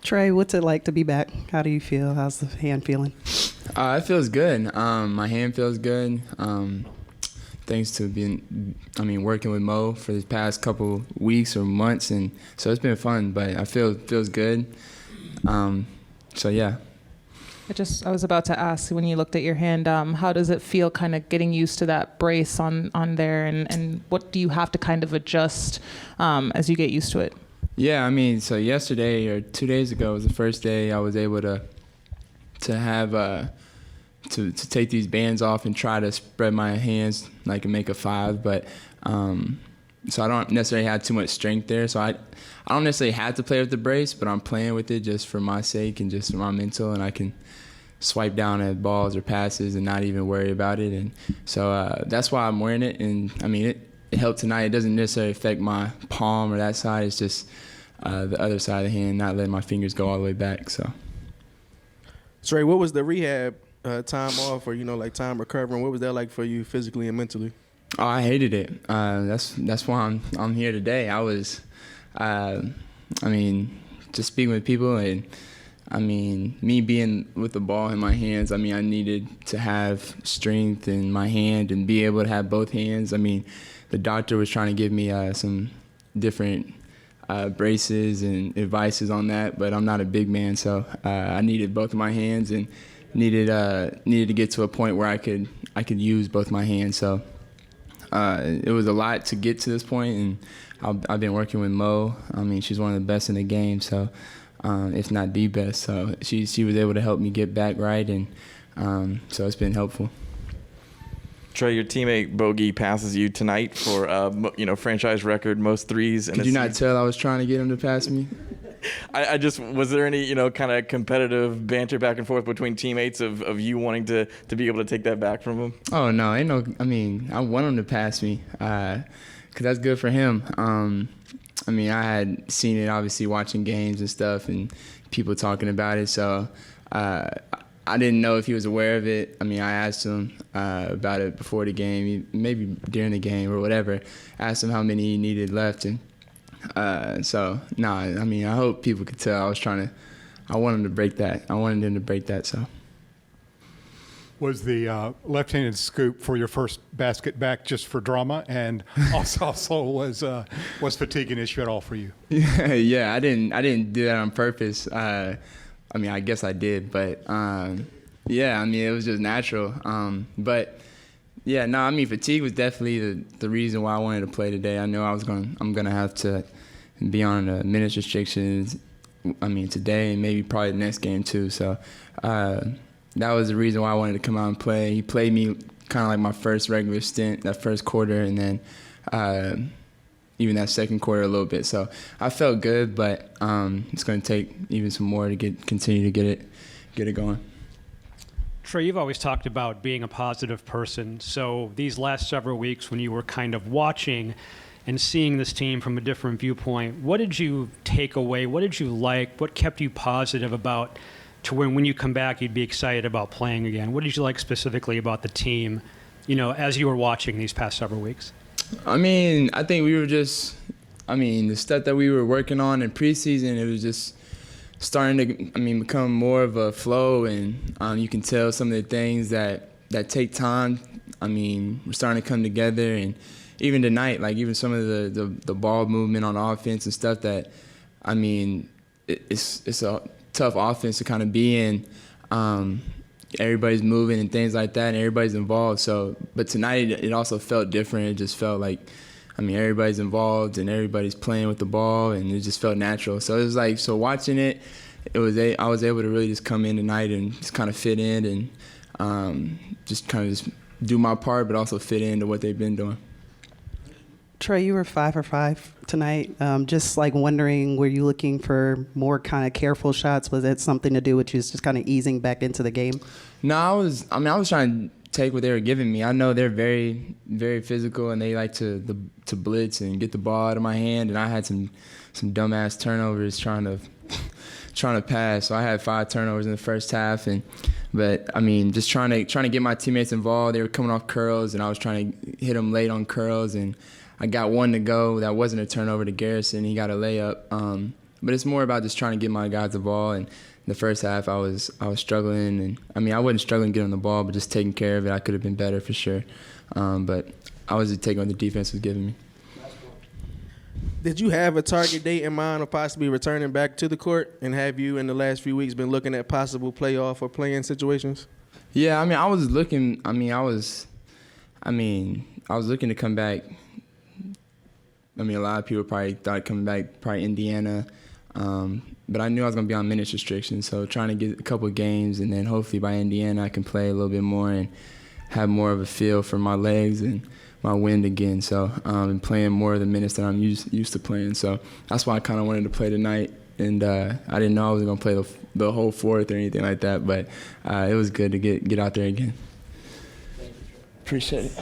Trae, what's it like to be back? How do you feel? How's the hand feeling? It feels good. My hand feels good. Thanks to working with Mo for the past couple weeks or months, and so it's been fun. But I feels good. So yeah. I was about to ask, when you looked at your hand, how does it feel kind of getting used to that brace on there, and what do you have to kind of adjust as you get used to it? Yeah, so yesterday or 2 days ago was the first day I was able to have to take these bands off and try to spread my hands like and make a 5, but so I don't necessarily have too much strength there. So I don't necessarily have to play with the brace, but I'm playing with it just for my sake and just for my mental, and I can swipe down at balls or passes and not even worry about it. And so that's why I'm wearing it. And it helped tonight. It doesn't necessarily affect my palm or that side. It's just the other side of the hand, not letting my fingers go all the way back. So, Trae, what was the rehab time off, or time recovering? What was that like for you physically and mentally? Oh, I hated it. That's why I'm here today. I was, just speaking with people, and me being with the ball in my hands. I needed to have strength in my hand and be able to have both hands. The doctor was trying to give me some different braces and advices on that, but I'm not a big man, so I needed both of my hands and needed to get to a point where I could use both my hands. So it was a lot to get to this point, and I've been working with Mo. She's one of the best in the game, so if not the best. So she was able to help me get back right, and so it's been helpful. Trae, your teammate Bogey passes you tonight for franchise record most threes. Could you not tell I was trying to get him to pass me? I just, was there any kind of competitive banter back and forth between teammates of you wanting to be able to take that back from him? Oh no, ain't no. I want him to pass me because that's good for him. I had seen it obviously watching games and stuff and people talking about it, so I didn't know if he was aware of it. I asked him about it before the game, maybe during the game or whatever. Asked him how many he needed left, and I hope people could tell I wanted him to break that. I wanted him to break that, so. Was the left-handed scoop for your first basket back just for drama, and also was fatigue an issue at all for you? Yeah, I didn't do that on purpose. I guess I did, but it was just natural. Fatigue was definitely the reason why I wanted to play today. I knew I'm gonna have to be on minutes restrictions. Today and maybe probably the next game too. So that was the reason why I wanted to come out and play. He played me kind of like my first regular stint, that first quarter, and then even that second quarter a little bit. So I felt good, but it's going to take even some more to continue to get it going. Trae, you've always talked about being a positive person. So these last several weeks when you were kind of watching and seeing this team from a different viewpoint, what did you take away? What did you like? What kept you positive about to when you come back you'd be excited about playing again? What did you like specifically about the team, as you were watching these past several weeks? I think we were just, the stuff that we were working on in preseason, it was just starting to, become more of a flow, and you can tell some of the things that take time. We're starting to come together, and even tonight, like even some of the ball movement on offense and stuff that, it's a tough offense to kind of be in. Everybody's moving and things like that, and everybody's involved. So, but tonight it also felt different. It just felt like, everybody's involved and everybody's playing with the ball, and it just felt natural. So it was like, watching it, I was able to really just come in tonight and just kind of fit in and just do my part, but also fit into what they've been doing. Trae, you were 5 for 5 tonight. Just like wondering, were you looking for more kind of careful shots? Was that something to do with you just kind of easing back into the game? No, I was trying to take what they were giving me. I know they're very, very physical, and they like to blitz and get the ball out of my hand. And I had some dumbass turnovers trying to pass. So I had 5 turnovers in the first half, but just trying to get my teammates involved. They were coming off curls, and I was trying to hit them late on curls, and I got one to go that wasn't a turnover to Garrison. He got a layup. But it's more about just trying to get my guys the ball. And in the first half, I was struggling. And, I mean, I wasn't struggling getting the ball, but just taking care of it. I could have been better for sure. But I was just taking what the defense was giving me. Did you have a target date in mind of possibly returning back to the court? And have you, in the last few weeks, been looking at possible playoff or play-in situations? Yeah, I mean, I was looking. I was looking to come back. I mean, a lot of people probably thought coming back, probably Indiana. But I knew I was going to be on minutes restrictions, so trying to get a couple of games, and then hopefully by Indiana I can play a little bit more and have more of a feel for my legs and my wind again. So and playing more of the minutes that I'm used to playing. So that's why I kind of wanted to play tonight. And I didn't know I was going to play the whole fourth or anything like that, but it was good to get out there again. Appreciate it.